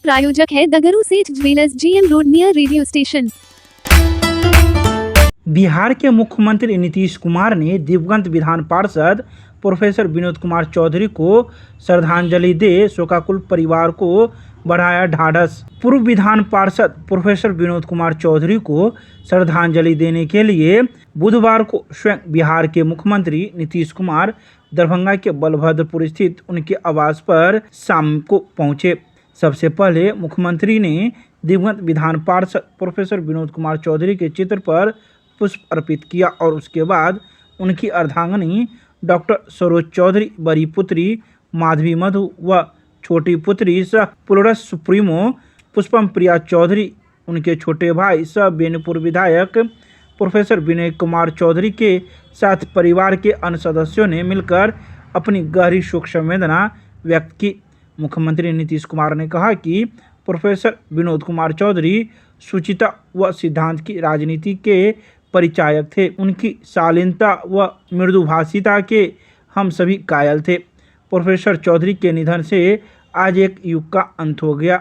प्रायोजक है दगरू सेठ jewellers, GM road near radio station. Bihar के मुख्यमंत्री नीतीश कुमार ने दिवंगत विधान पार्षद प्रोफेसर विनोद कुमार चौधरी को श्रद्धांजलि दे शोकाकुल परिवार को बढ़ाया ढाढ़स। पूर्व विधान पार्षद प्रोफेसर विनोद कुमार चौधरी को श्रद्धांजलि देने के लिए बुधवार को स्वयं बिहार के मुख्यमंत्री नीतीश कुमार दरभंगा के बलभद्रपुर स्थित उनके आवास पर शाम को पहुंचे। सबसे पहले मुख्यमंत्री ने दिवंगत विधान पार्षद प्रोफेसर विनोद कुमार चौधरी के चित्र पर पुष्प अर्पित किया और उसके बाद उनकी अर्धांगिनी डॉक्टर सरोज चौधरी, बड़ी पुत्री माधवी मधु व छोटी पुत्री सह पुलरस सुप्रीमो पुष्पम प्रिया चौधरी, उनके छोटे भाई सह बेनीपुर विधायक प्रोफेसर विनय कुमार चौधरी के साथ परिवार के अन्य सदस्यों ने मिलकर अपनी गहरी शोक संवेदना व्यक्त की। मुख्यमंत्री नीतीश कुमार ने कहा कि प्रोफेसर विनोद कुमार चौधरी शुचिता व सिद्धांत की राजनीति के परिचायक थे। उनकी शालीनता व मृदुभाषिता के हम सभी कायल थे। प्रोफेसर चौधरी के निधन से आज एक युग का अंत हो गया।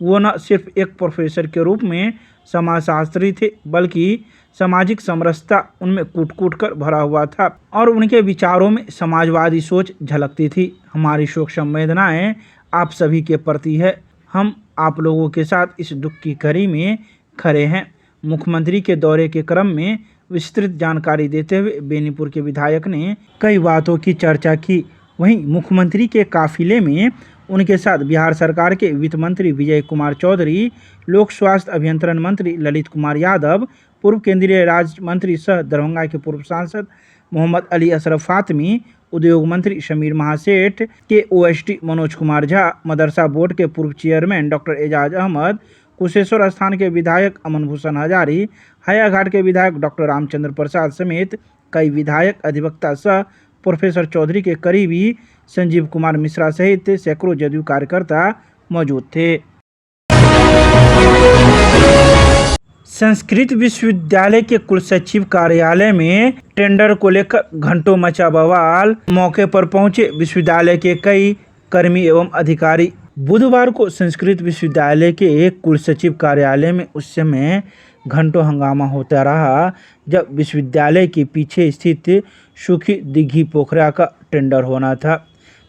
वो न सिर्फ एक प्रोफेसर के रूप में समाजशास्त्री थे, बल्कि सामाजिक समरसता उनमें कूट कूट कर भरा हुआ था और उनके विचारों में समाजवादी सोच झलकती थी। हमारी शोक संवेदनाएं आप सभी के प्रति है। हम आप लोगों के साथ इस दुख की घड़ी में खड़े हैं। मुख्यमंत्री के दौरे के क्रम में विस्तृत जानकारी देते हुए बेनीपुर के विधायक ने कई बातों की चर्चा की। वहीं मुख्यमंत्री के काफिले में उनके साथ बिहार सरकार के वित्त मंत्री विजय कुमार चौधरी, लोक स्वास्थ्य अभियंत्रण मंत्री ललित कुमार यादव, पूर्व केंद्रीय राज्य मंत्री सह दरभंगा के पूर्व सांसद मोहम्मद अली अशरफ फातमी, उद्योग मंत्री शमीर महासेठ के OSD मनोज कुमार झा, मदरसा बोर्ड के पूर्व चेयरमैन डॉक्टर एजाज अहमद, कुशेश्वर स्थान के विधायक अमन भूषण हजारी, हायाघाट के विधायक डॉक्टर रामचंद्र प्रसाद समेत कई विधायक, अधिवक्ता सह प्रोफेसर चौधरी के करीबी संजीव कुमार मिश्रा सहित सैकड़ों जदयू कार्यकर्ता मौजूद थे। संस्कृत विश्वविद्यालय के कुलसचिव कार्यालय में टेंडर को लेकर घंटों मचा बवाल। मौके पर पहुंचे विश्वविद्यालय के कई कर्मी एवं अधिकारी। बुधवार को संस्कृत विश्वविद्यालय के एक कुलसचिव कार्यालय में उस समय घंटों हंगामा होता रहा जब विश्वविद्यालय के पीछे स्थित सूखी दिघी पोखरा का टेंडर होना था।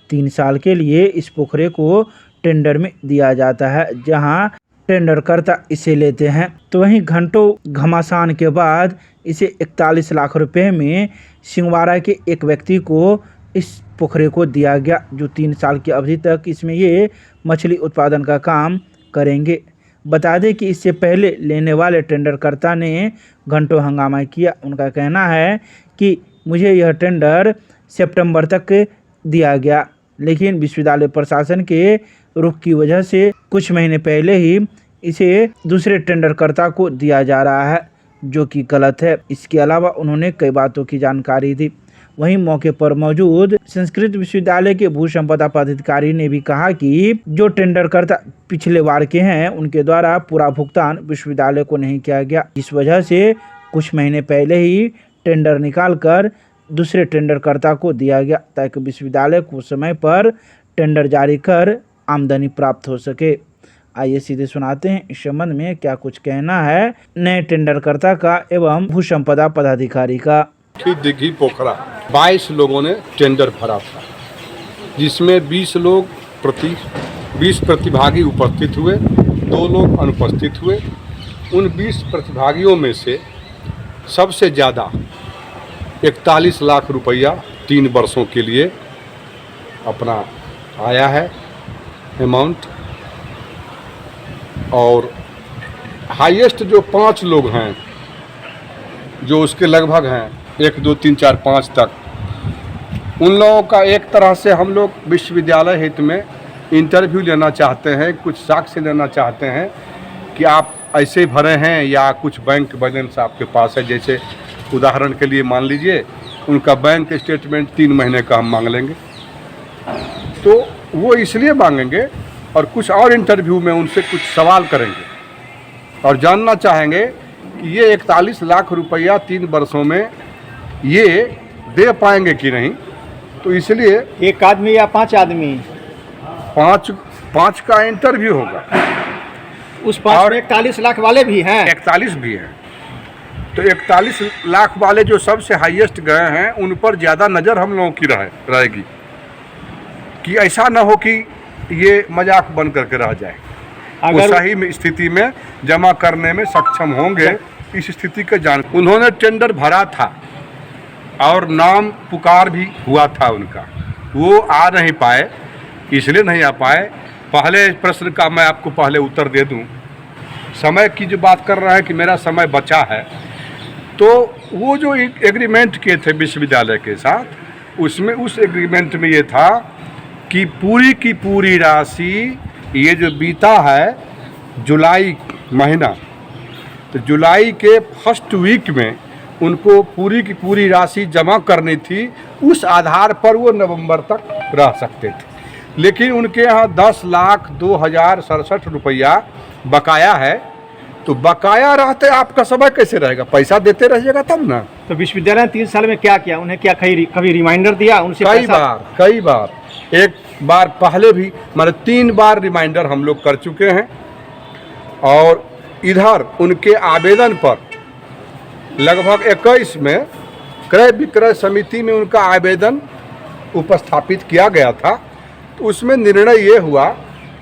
3 साल के लिए इस पोखरे को टेंडर में दिया जाता है, जहां टेंडरकर्ता इसे लेते हैं। तो वहीं घंटों घमासान के बाद इसे 41 लाख रुपए में सिंहवाड़ा के एक व्यक्ति को इस पोखरे को दिया गया, जो 3 साल की अवधि तक इसमें ये मछली उत्पादन का काम करेंगे। बता दें कि इससे पहले लेने वाले टेंडरकर्ता ने घंटों हंगामा किया। उनका कहना है कि मुझे यह टेंडर सितंबर तक दिया गया, लेकिन विश्वविद्यालय प्रशासन के रुख की वजह से कुछ महीने पहले ही इसे दूसरे टेंडरकर्ता को दिया जा रहा है, जो कि गलत है। इसके अलावा उन्होंने कई बातों की जानकारी दी। वहीं मौके पर मौजूद संस्कृत विश्वविद्यालय के भू संपदा पदाधिकारी ने भी कहा कि जो टेंडरकर्ता पिछले बार के हैं, उनके द्वारा पूरा भुगतान विश्वविद्यालय को नहीं किया गया। इस वजह से कुछ महीने पहले ही टेंडर निकालकर दूसरे टेंडरकर्ता को दिया गया, ताकि विश्वविद्यालय को समय पर टेंडर जारी कर आमदनी प्राप्त हो सके। आइए सीधे सुनाते हैं इस संबंध में क्या कुछ कहना है नए टेंडरकर्ता का एवं भू संपदा पदाधिकारी का। दिघी पोखरा 22 लोगों ने टेंडर भरा था, जिसमें 20 प्रतिभागी उपस्थित हुए, 2 लोग अनुपस्थित हुए। उन 20 प्रतिभागियों में से सबसे ज़्यादा 41 लाख रुपया 3 वर्षों के लिए अपना आया है अमाउंट, और हाईएस्ट जो 5 लोग हैं, जो उसके लगभग हैं 1 2 3 4 5 तक, उन लोगों का एक तरह से हम लोग विश्वविद्यालय हित में इंटरव्यू लेना चाहते हैं, कुछ साक्ष्य लेना चाहते हैं कि आप ऐसे भरे हैं या कुछ बैंक बैलेंस आपके पास है। जैसे उदाहरण के लिए मान लीजिए उनका बैंक स्टेटमेंट 3 महीने का हम मांग लेंगे, तो वो इसलिए मांगेंगे और कुछ और इंटरव्यू में उनसे कुछ सवाल करेंगे और जानना चाहेंगे कि ये 41 लाख रुपया 3 वर्षों में ये दे पाएंगे कि नहीं। तो इसलिए 1 आदमी या 5 आदमी, 5 का इंटरव्यू होगा। उस 5 और में 41 लाख वाले भी हैं। 41 भी हैं। तो 41 लाख वाले जो सबसे हाईएस्ट गए हैं उन पर ज़्यादा नज़र हम लोगों की रहेगी कि ऐसा ना हो कि ये मजाक बन करके रह जाए। वो अगर सही में स्थिति में जमा करने में सक्षम होंगे, इस स्थिति के जान उन्होंने टेंडर भरा था और नाम पुकार भी हुआ था उनका, वो आ नहीं पाए, इसलिए नहीं आ पाए। पहले प्रश्न का मैं आपको पहले उत्तर दे दूं, समय की जो बात कर रहे हैं कि मेरा समय बचा है, तो वो जो एग्रीमेंट किए थे विश्वविद्यालय के साथ, उसमें उस एग्रीमेंट में ये था कि पूरी की पूरी राशि ये जो बीता है जुलाई महीना, तो जुलाई के फर्स्ट वीक में उनको पूरी की पूरी राशि जमा करनी थी। उस आधार पर वो नवंबर तक रह सकते थे, लेकिन उनके यहाँ 10,02,067 रुपया बकाया है। तो बकाया रहते आपका समय कैसे रहेगा? पैसा देते रहिएगा तब ना। तो विश्वविद्यालय ने 3 साल में क्या किया? उन्हें क्या कभी रिमाइंडर दिया उनसे? कई बार एक बार पहले भी मतलब 3 बार रिमाइंडर हम लोग कर चुके हैं। और इधर उनके आवेदन पर लगभग 21 में क्रय विक्रय समिति में उनका आवेदन उपस्थापित किया गया था। तो उसमें निर्णय ये हुआ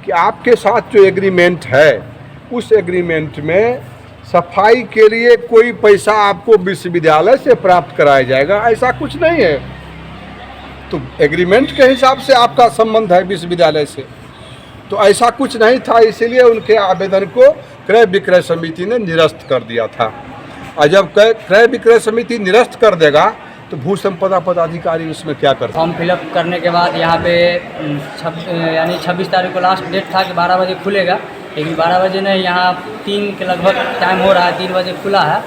कि आपके साथ जो एग्रीमेंट है, उस एग्रीमेंट में सफाई के लिए कोई पैसा आपको विश्वविद्यालय से प्राप्त कराया जाएगा, ऐसा कुछ नहीं है। तो एग्रीमेंट के हिसाब से आपका संबंध है विश्वविद्यालय से, तो ऐसा कुछ नहीं था। इसीलिए उनके आवेदन को क्रय विक्रय समिति ने निरस्त कर दिया था। और जब क्रय विक्रय समिति निरस्त कर देगा तो भू संपदा पदाधिकारी उसमें क्या करते? फॉर्म फिलअप करने के बाद यहाँ पे यानी 26 तारीख को लास्ट डेट था कि 12 बजे खुलेगा, लेकिन 12 बजे नहीं, यहाँ 3 के लगभग टाइम हो रहा है, 3 बजे खुला है।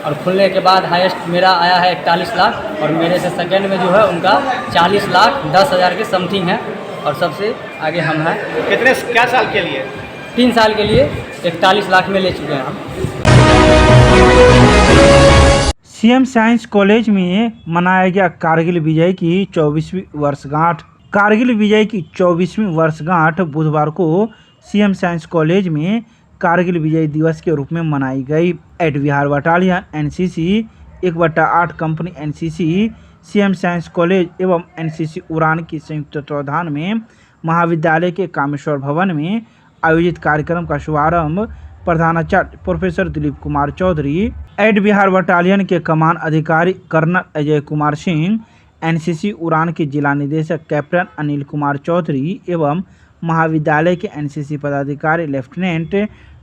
और खुलने के बाद हाईएस्ट मेरा आया है 41 लाख और मेरे से सेकेंड में जो है उनका 40,10,000 के समथिंग है और सबसे आगे हम हैं। क्या साल के लिए? 3 साल के लिए 41 लाख में ले चुके हैं हम। सीएम साइंस कॉलेज में मनाया गया कारगिल विजय की 24वीं वर्षगांठ। कारगिल विजय की 24वीं वर्षगांठ बुधवार को सीएम साइंस कॉलेज में कारगिल विजय दिवस के रूप में मनाई गई। 8 Bihar battalion NCC 1/8 company NCC CM science college एवं एनसीसी उड़ान की संयुक्त तत्वाधान में महाविद्यालय के कामेश्वर भवन में आयोजित कार्यक्रम का शुभारंभ प्रधानाचार्य प्रोफेसर दिलीप कुमार चौधरी, 8 बिहार बटालियन के कमान अधिकारी कर्नल अजय कुमार सिंह, एनसीसी उड़ान के जिला निदेशक कैप्टन अनिल कुमार चौधरी एवं महाविद्यालय के एनसीसी पदाधिकारी लेफ्टिनेंट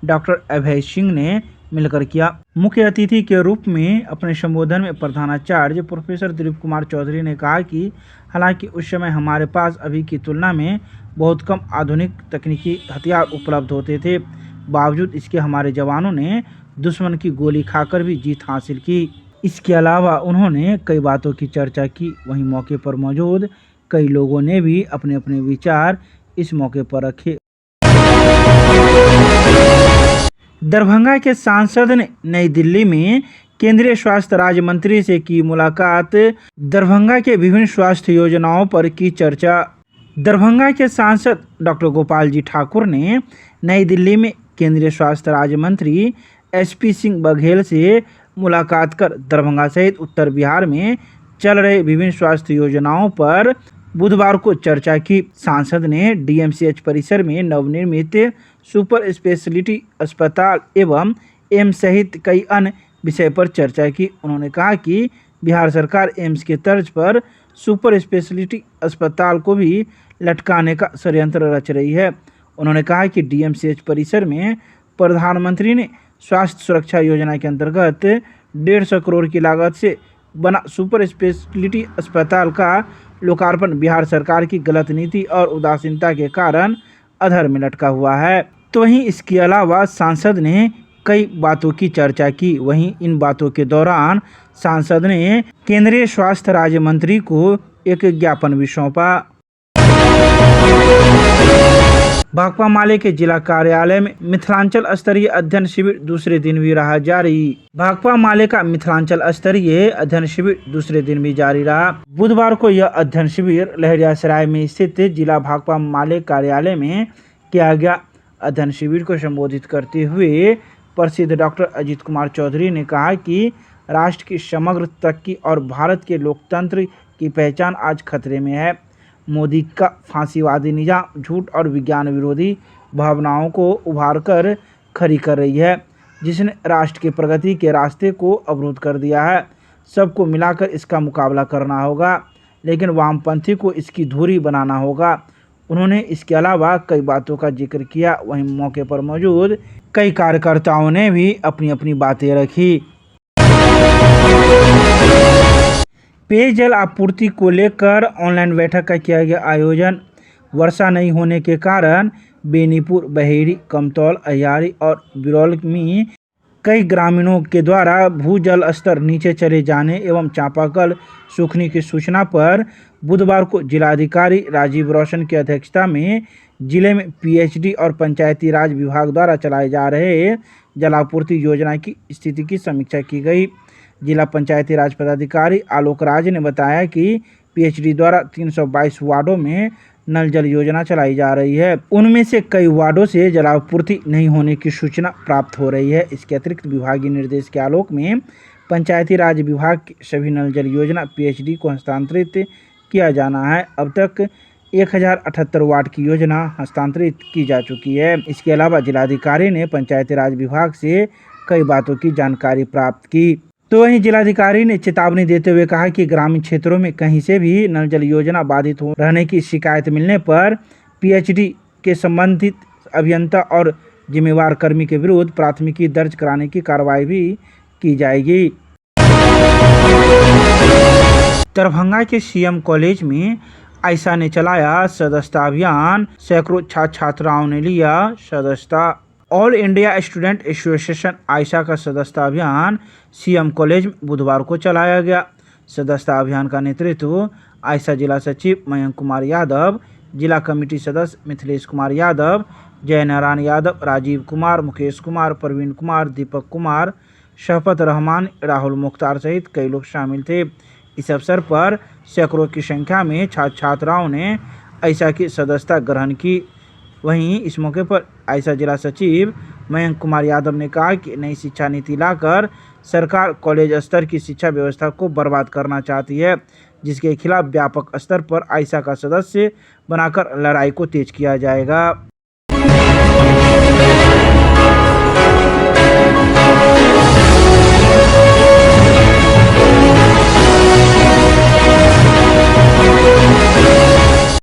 डॉक्टर अभय सिंह ने मिलकर किया। मुख्य अतिथि के रूप में अपने संबोधन में प्रधानाचार्य प्रोफेसर दिलीप कुमार चौधरी ने कहा कि हालांकि उस समय हमारे पास अभी की तुलना में बहुत कम आधुनिक तकनीकी हथियार उपलब्ध होते थे, बावजूद इसके हमारे जवानों ने दुश्मन की गोली खाकर भी जीत हासिल की। इसके अलावा उन्होंने कई बातों की चर्चा की। वहीं मौके पर मौजूद कई लोगों ने भी अपने अपने विचार इस मौके पर रखे। दरभंगा के सांसद ने नई दिल्ली में केंद्रीय स्वास्थ्य राज्य मंत्री से की मुलाकात। दरभंगा के विभिन्न स्वास्थ्य योजनाओं पर की चर्चा। दरभंगा के सांसद डॉक्टर गोपाल जी ठाकुर ने नई दिल्ली में केंद्रीय स्वास्थ्य राज्य मंत्री एसपी सिंह बघेल से मुलाकात कर दरभंगा सहित उत्तर बिहार में चल रहे विभिन्न स्वास्थ्य योजनाओं पर बुधवार को चर्चा की। सांसद ने डीएमसीएच परिसर में नवनिर्मित सुपर स्पेशलिटी अस्पताल एवं एम्स सहित कई अन्य विषय पर चर्चा की। उन्होंने कहा कि बिहार सरकार एम्स के तर्ज पर सुपर स्पेशलिटी अस्पताल को भी लटकाने का षड्यंत्र रच रही है। उन्होंने कहा कि डीएमसीएच परिसर में प्रधानमंत्री ने स्वास्थ्य सुरक्षा योजना के अंतर्गत 150 करोड़ की लागत से बना सुपर स्पेशलिटी अस्पताल का लोकार्पण बिहार सरकार की गलत नीति और उदासीनता के कारण अधर में लटका हुआ है। तो वहीं इसके अलावा सांसद ने कई बातों की चर्चा की। वहीं इन बातों के दौरान सांसद ने केंद्रीय स्वास्थ्य राज्य मंत्री को एक ज्ञापन भी सौंपा। भाकपा माले के जिला कार्यालय में मिथिलांचल स्तरीय अध्ययन शिविर दूसरे दिन भी रहा जारी। भाकपा माले का मिथिलांचल स्तरीय अध्ययन शिविर दूसरे दिन भी जारी रहा। बुधवार को यह अध्ययन शिविर लहरियासराय में स्थित जिला भाकपा माले कार्यालय में किया गया। अध्ययन शिविर को संबोधित करते हुए प्रसिद्ध डॉक्टर अजीत कुमार चौधरी ने कहा कि राष्ट्र की समग्र तरक्की और भारत के लोकतंत्र की पहचान आज खतरे में है। मोदी का फांसीवादी निजाम झूठ और विज्ञान विरोधी भावनाओं को उभार कर खड़ी कर रही है, जिसने राष्ट्र की प्रगति के रास्ते को अवरुद्ध कर दिया है। सबको मिलाकर इसका मुकाबला करना होगा, लेकिन वामपंथी को इसकी धुरी बनाना होगा। उन्होंने इसके अलावा कई बातों का जिक्र किया। वहीं मौके पर मौजूद कई कार्यकर्ताओं ने भी अपनी अपनी बातें रखी। पेयजल आपूर्ति को लेकर ऑनलाइन बैठक का किया गया आयोजन। वर्षा नहीं होने के कारण बेनीपुर, बहेड़ी, कमतौल, अहियारी और बिरौल में कई ग्रामीणों के द्वारा भूजल स्तर नीचे चले जाने एवं चापाकल सूखने की सूचना पर बुधवार को जिलाधिकारी राजीव रोशन की अध्यक्षता में जिले में पीएचडी और पंचायती राज विभाग द्वारा चलाए जा रहे जलापूर्ति योजना की स्थिति की समीक्षा की गई। जिला पंचायती राज पदाधिकारी आलोक राज ने बताया कि पीएचडी द्वारा 322 वार्डों में नल जल योजना चलाई जा रही है। उनमें से कई वार्डों से जलापूर्ति नहीं होने की सूचना प्राप्त हो रही है। इसके अतिरिक्त विभागीय निर्देश के आलोक में पंचायती राज विभाग की सभी नल जल योजना पीएचडी को हस्तांतरित किया जाना है। अब तक 1078 वार्ड की योजना हस्तांतरित की जा चुकी है। इसके अलावा जिलाधिकारी ने पंचायती राज विभाग से कई बातों की जानकारी प्राप्त की। तो वहीं जिलाधिकारी ने चेतावनी देते हुए कहा कि ग्रामीण क्षेत्रों में कहीं से भी नल जल योजना बाधित हो रहने की शिकायत मिलने पर पीएचडी के संबंधित अभियंता और जिम्मेवार कर्मी के विरुद्ध प्राथमिकी दर्ज कराने की कार्रवाई भी की जाएगी। दरभंगा के सीएम कॉलेज में आयशा ने चलाया सदस्यता अभियान। सैकड़ों छात्र छात्राओं ने लिया सदस्यता। All India student association Ayesha का सदस्यता अभियान सीएम कॉलेज में बुधवार को चलाया गया। सदस्यता अभियान का नेतृत्व आयशा जिला सचिव मयंक कुमार यादव, जिला कमेटी सदस्य मिथिलेश कुमार यादव, जय नारायण यादव, राजीव कुमार, मुकेश कुमार, प्रवीण कुमार, दीपक कुमार, शफकत रहमान, राहुल मुख्तार सहित कई लोग शामिल थे। इस अवसर पर सैकड़ों की संख्या में छात्र छात्राओं ने आयशा की सदस्यता ग्रहण की। वहीं इस मौके पर आयशा जिला सचिव मयंक कुमार यादव ने कहा कि नई शिक्षा नीति लाकर सरकार कॉलेज स्तर की शिक्षा व्यवस्था को बर्बाद करना चाहती है, जिसके खिलाफ व्यापक स्तर पर आयशा का सदस्य बनाकर लड़ाई को तेज किया जाएगा।